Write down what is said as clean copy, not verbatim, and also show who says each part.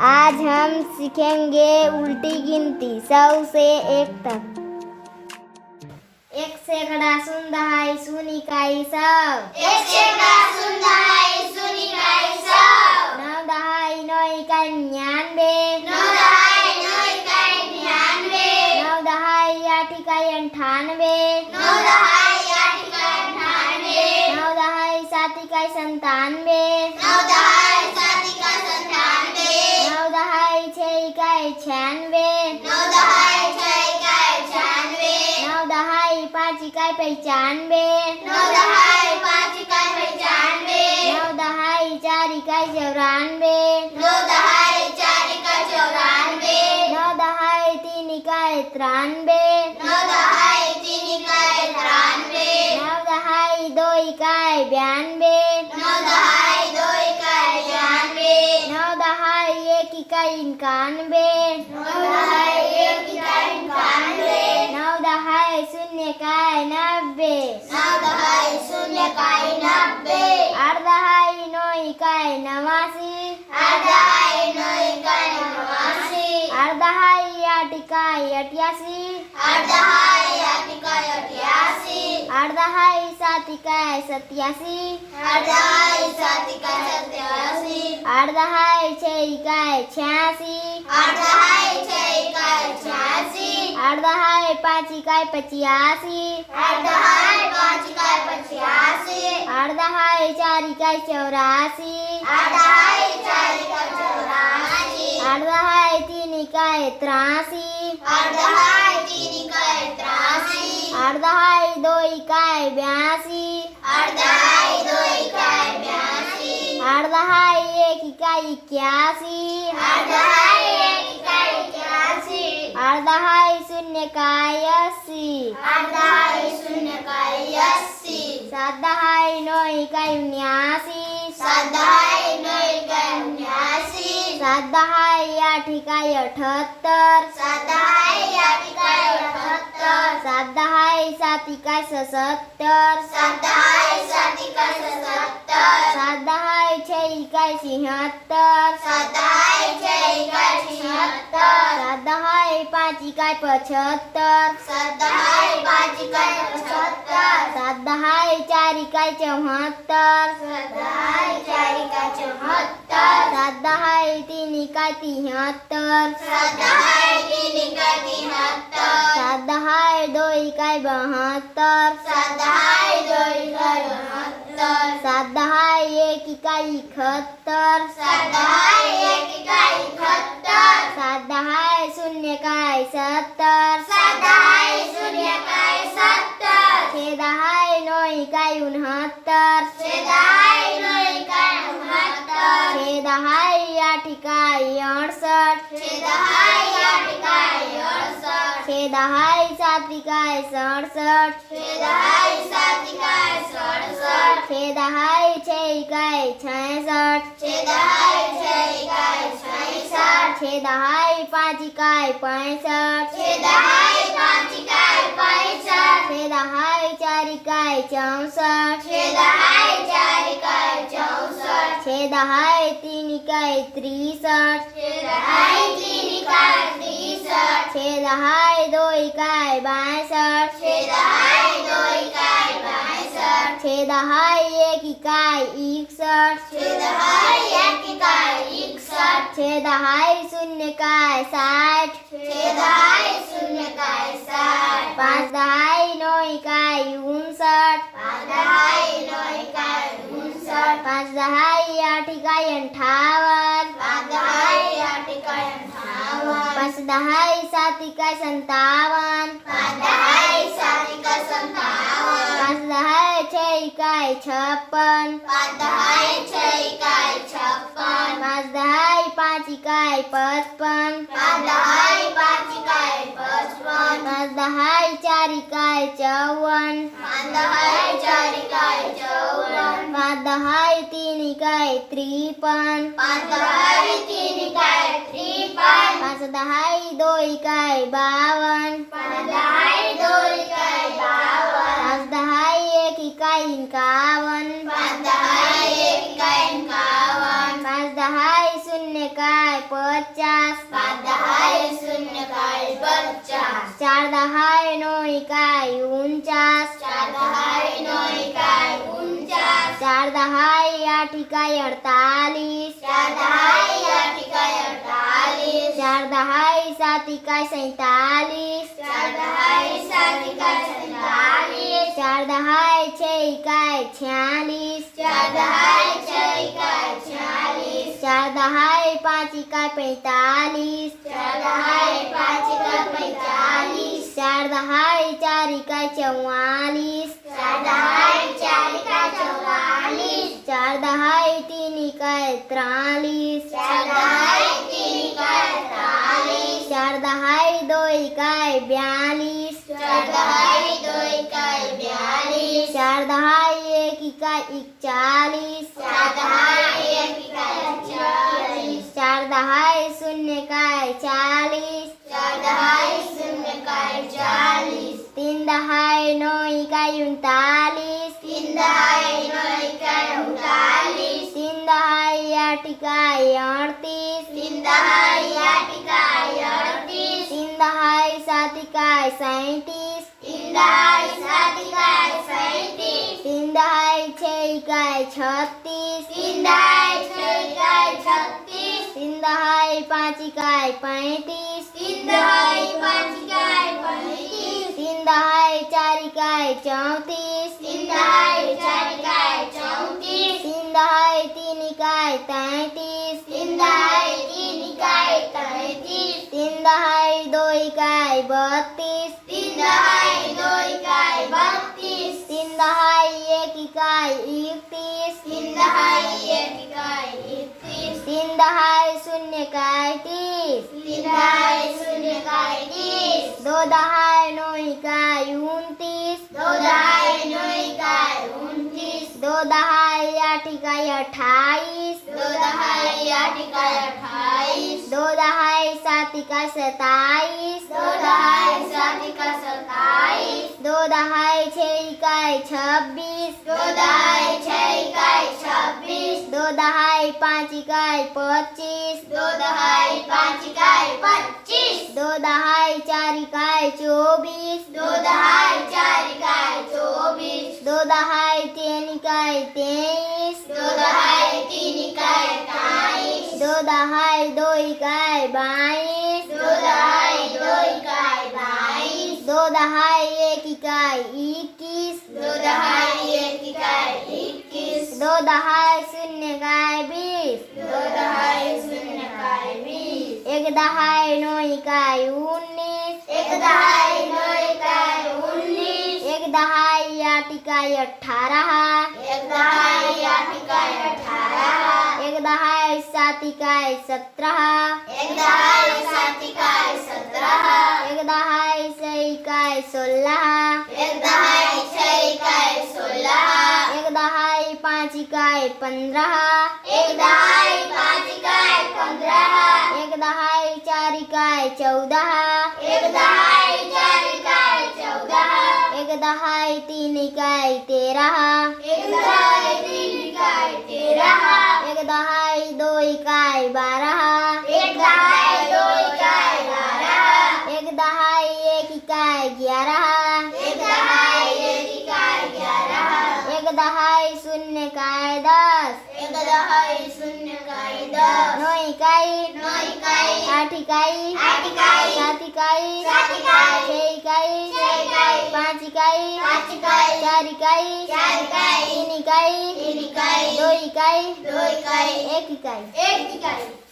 Speaker 1: आज हम सीखेंगे उल्टी गिनती 100 से 1 तक। 1 सैकड़ा शून्य दहाई शून्य इकाई 100।
Speaker 2: 1 सैकड़ा शून्य दहाई शून्य इकाई 100।
Speaker 1: 9 दहाई 9 इकाई 99।
Speaker 2: 9 दहाई 9 इकाई 99।
Speaker 1: 9 दहाई 8 इकाई 98।
Speaker 2: 9 दहाई 8 इकाई 98।
Speaker 1: 9 दहाई 7 इकाई 97।
Speaker 2: 9 दहाई 7 इकाई 97।
Speaker 1: 9 दहाई 6 इकाई 96।
Speaker 2: 9 दहाई 6 इकाई 96।
Speaker 1: 9 दहाई 5 इकाई 95।
Speaker 2: 9 दहाई 5 इकाई 95।
Speaker 1: 9 दहाई 4 इकाई 94।
Speaker 2: 9 दहाई 4 इकाई 94।
Speaker 1: 9 दहाई 3 इकाई 93।
Speaker 2: 9 दहाई 3 इकाई 93।
Speaker 1: 9 दहाई 2 इकाई 92।
Speaker 2: 9 दहाई 2 इकाई 92।
Speaker 1: 9 दहाई 1 इकाई 91।
Speaker 2: 9 दहाई 1 इकाई 91।
Speaker 1: 9 दहाई 0 इकाई 90।
Speaker 2: 9 दहाई 0 इकाई 90।
Speaker 1: 8 दहाई 9 इकाई 89।
Speaker 2: 8 दहाई 9 इकाई 89।
Speaker 1: 8 दहाई 8 इकाई 88।
Speaker 2: 8 दहाई 8 इकाई 88।
Speaker 1: 8 दहाई 7 इकाई 87।
Speaker 2: 8 दहाई 7 इकाई 87।
Speaker 1: 8 दहाई 6 इकाई 86।
Speaker 2: 8 दहाई 6 इकाई 86।
Speaker 1: 8 दहाई 5 इकाई 85।
Speaker 2: 8 दहाई 5 इकाई 85।
Speaker 1: 8 दहाई 4 इकाई 84।
Speaker 2: 8 दहाई 4 इकाई 84।
Speaker 1: 8 दहाई 3 इकाई 83।
Speaker 2: 8 दहाई 3 इकाई 83।
Speaker 1: 8 दहाई 2 इकाई 82।
Speaker 2: 8 दहाई 2 इकाई 82।
Speaker 1: 8 दहाई 1 इकाई 81।
Speaker 2: 8 दहाई 1 इकाई 81।
Speaker 1: 8 दहाई 0 इकाई 80।
Speaker 2: 8 दहाई 0 इकाई 80।
Speaker 1: 7 दहाई 9 इकाई 79।
Speaker 2: 7 दहाई 9 इकाई 79।
Speaker 1: 7 दहाई 8 इकाई 78।
Speaker 2: 7 दहाई 8 इकाई 78।
Speaker 1: 7 दहाई 7 इकाई 77।
Speaker 2: 7 दहाई 7 इकाई 77।
Speaker 1: 7 दहाई 6 इकाई 76।
Speaker 2: 7 दहाई 6 इकाई 76।
Speaker 1: 7 दहाई 5 इकाई 75।
Speaker 2: 7 दहाई 5 इकाई 75।
Speaker 1: 7 दहाई 4 इकाई 74।
Speaker 2: 7 दहाई 4 इकाई 74।
Speaker 1: 7 दहाई 3 इकाई 73।
Speaker 2: 7 दहाई 3 इकाई 73।
Speaker 1: 7 दहाई 2 इकाई 72।
Speaker 2: 7 दहाई 2 इकाई 72।
Speaker 1: 7 दहाई 1 इकाई 71।
Speaker 2: 7 दहाई 1 इकाई 71।
Speaker 1: 7 दहाई 0 इकाई 70।
Speaker 2: 7 दहाई 0 इकाई 70।
Speaker 1: 6 दहाई 9 इकाई 69।
Speaker 2: 6 दहाई 9 इकाई 69।
Speaker 1: 6 दहाई 8 इकाई 68।
Speaker 2: 6 दहाई 8 इकाई 68।
Speaker 1: 6 दहाई 7 इकाई 67।
Speaker 2: 6 दहाई 7 इकाई 67।
Speaker 1: 6 दहाई 6 इकाई 66।
Speaker 2: 6 दहाई 6 इकाई 66।
Speaker 1: 6 दहाई 5 इकाई 65।
Speaker 2: 6 दहाई 5 इकाई 65।
Speaker 1: 6 दहाई 4 इकाई 64।
Speaker 2: 6 दहाई 4 इकाई 64।
Speaker 1: 6 दहाई 3 इकाई 63।
Speaker 2: 6 दहाई 3 इकाई 63।
Speaker 1: 6 दहाई 2 इकाई 62।
Speaker 2: 6 दहाई 2 इकाई 62।
Speaker 1: 6 दहाई 1 इकाई 61।
Speaker 2: 6 दहाई 1 इकाई 61।
Speaker 1: 6 दहाई 0 इकाई 60।
Speaker 2: 6 दहाई 0 इकाई 60।
Speaker 1: 5 दहाई 9 इकाई 59।
Speaker 2: 5 दहाई 9 इकाई 59।
Speaker 1: 5 दहाई 8 इकाई 58।
Speaker 2: 5 दहाई 8 इकाई 58।
Speaker 1: 5 दहाई 7 इकाई 57।
Speaker 2: 5 दहाई 7 इकाई 57।
Speaker 1: 5 दहाई 6 इकाई 56।
Speaker 2: 5 दहाई 6 इकाई 56।
Speaker 1: 5 दहाई 5 इकाई 55।
Speaker 2: 5 दहाई 5 इकाई 55।
Speaker 1: 5 दहाई 4 इकाई 54।
Speaker 2: 5 दहाई 4 इकाई 54।
Speaker 1: 5 दहाई 3 इकाई 53।
Speaker 2: 5 दहाई 3 इकाई 53।
Speaker 1: 5 दहाई 2 इकाई 52।
Speaker 2: 5 दहाई 2 इकाई 52।
Speaker 1: 5 दहाई 1 इकाई 51।
Speaker 2: 5 दहाई 1 इकाई 51।
Speaker 1: 5 दहाई 0 इकाई 50। 4 दहाई 9 इकाई 49,
Speaker 2: 4 दहाई 9 इकाई 49,
Speaker 1: 4 दहाई 8 इकाई 48,
Speaker 2: 4 दहाई 8 इकाई 48,
Speaker 1: 4 दहाई 7 इकाई 47,
Speaker 2: 4 दहाई 7 इकाई 47,
Speaker 1: 4 दहाई 6 इकाई 46,
Speaker 2: 4 दहाई 6 इकाई 46,
Speaker 1: 4 दहाई 5 इकाई 45,
Speaker 2: 4 दहाई 5 इकाई 45,
Speaker 1: 4 दहाई 4 इकाई 44,
Speaker 2: 4 दहाई 4 इकाई 44,
Speaker 1: 4 दहाई 3 इकाई 43,
Speaker 2: 4 दहाई 3 इकाई 43,
Speaker 1: 4 दहाई 2 इकाई 42,
Speaker 2: 4 दहाई 2 इकाई 42,
Speaker 1: 4 दहाई 1 इकाई 41,
Speaker 2: 4 दहाई 1 इकाई 40,
Speaker 1: 4 दहाई 0 इकाई 40,
Speaker 2: 4 दहाई 0 इकाई 40,
Speaker 1: 3 दहाई 9 इकाई 39,
Speaker 2: 3 दहाई 9 इकाई 39,
Speaker 1: 3 दहाई 8 इकाई 38,
Speaker 2: 3 दहाई 8 इकाई 38,
Speaker 1: 3 दहाई 7 इकाई 37,
Speaker 2: 3 दहाई 7 इकाई 37,
Speaker 1: 3 दहाई 6 इकाई 36,
Speaker 2: 3 दहाई 6 इकाई 36,
Speaker 1: 3 दहाई 5 इकाई 35,
Speaker 2: 3 दहाई 5 इकाई 35,
Speaker 1: 3 दहाई 4 इकाई 34,
Speaker 2: 3 दहाई 4 इकाई 34,
Speaker 1: 3 दहाई 3 इकाई 33,
Speaker 2: 3 दहाई 3 इकाई 33,
Speaker 1: 3 दहाई 2 इकाई 32,
Speaker 2: 3 दहाई 2 इकाई 32,
Speaker 1: 3 दहाई 1 इकाई 31,
Speaker 2: 3 दहाई 1 इकाई 31,
Speaker 1: 3 दहाई 0 इकाई 30,
Speaker 2: 3 दहाई 0 इकाई 30,
Speaker 1: 2 दहाई 9 इकाई 29,
Speaker 2: 2 दहाई 9 इकाई 29,
Speaker 1: 2 दहाई 8 इकाई 28,
Speaker 2: 2 दहाई 8 इकाई 28,
Speaker 1: 2 दहाई 7 इकाई 27,
Speaker 2: 2 दहाई 7 इकाई 27,
Speaker 1: 2 दहाई 6 इकाई 26,
Speaker 2: 2 दहाई 6 इकाई 26,
Speaker 1: 2 दहाई 5 इकाई 25,
Speaker 2: 2 दहाई 5 इकाई 25,
Speaker 1: 2 दहाई 4 इकाई 24,
Speaker 2: 2 दहाई 4 इकाई 24,
Speaker 1: 2 दहाई 3 इकाई 23,
Speaker 2: 2 दहाई 3 इकाई 23,
Speaker 1: 2 दहाई 2 इकाई 22,
Speaker 2: 2 दहाई 2 इकाई 22,
Speaker 1: 2 दहाई 1 इकाई 21,
Speaker 2: 2 दहाई 1 इकाई 21,
Speaker 1: 2 दहाई 0 इकाई 20,
Speaker 2: 2 दहाई 0 इकाई 20,
Speaker 1: 1 दहाई 9 इकाई 19,
Speaker 2: 1 दहाई 9 इकाई 19,
Speaker 1: 1 दहाई 8 इकाई 18,
Speaker 2: 1 दहाई 8 इकाई 18,
Speaker 1: 1 दहाई 7 इकाई 17,
Speaker 2: 1 दहाई 7 इकाई 17,
Speaker 1: 1 दहाई 6 इकाई 16,
Speaker 2: 1 दहाई 6 इकाई 16,
Speaker 1: 1 दहाई 5 इकाई 15,
Speaker 2: 1 दहाई 5 इकाई 15,
Speaker 1: 1 दहाई 4 इकाई 14,
Speaker 2: 1 दहाई 4 इकाई 14,
Speaker 1: 1 दहाई 3 इकाई 13,
Speaker 2: 1 दहाई 3 इकाई 13,
Speaker 1: 1 दहाई 2 इकाई 12,
Speaker 2: 1 दहाई 2 इकाई 12,
Speaker 1: 1 दहाई 1 इकाई 11,
Speaker 2: 1 दहाई 1 इकाई 11,
Speaker 1: 1 दहाई 0 इकाई 10,
Speaker 2: 1 दहाई 0 इकाई 10,
Speaker 1: 9 इकाई
Speaker 2: 9 इकाई
Speaker 1: 8 इकाई
Speaker 2: 8 इकाई
Speaker 1: 7 इकाई
Speaker 2: 7 इकाई
Speaker 1: 6 इकाई
Speaker 2: 6 इकाई
Speaker 1: 5 इकाई
Speaker 2: 5 इकाई
Speaker 1: 4 इकाई
Speaker 2: 4 इकाई
Speaker 1: 3 इकाई
Speaker 2: 3 इकाई
Speaker 1: 2 इकाई
Speaker 2: 2 इकाई
Speaker 1: 1 इकाई
Speaker 2: 1 इकाई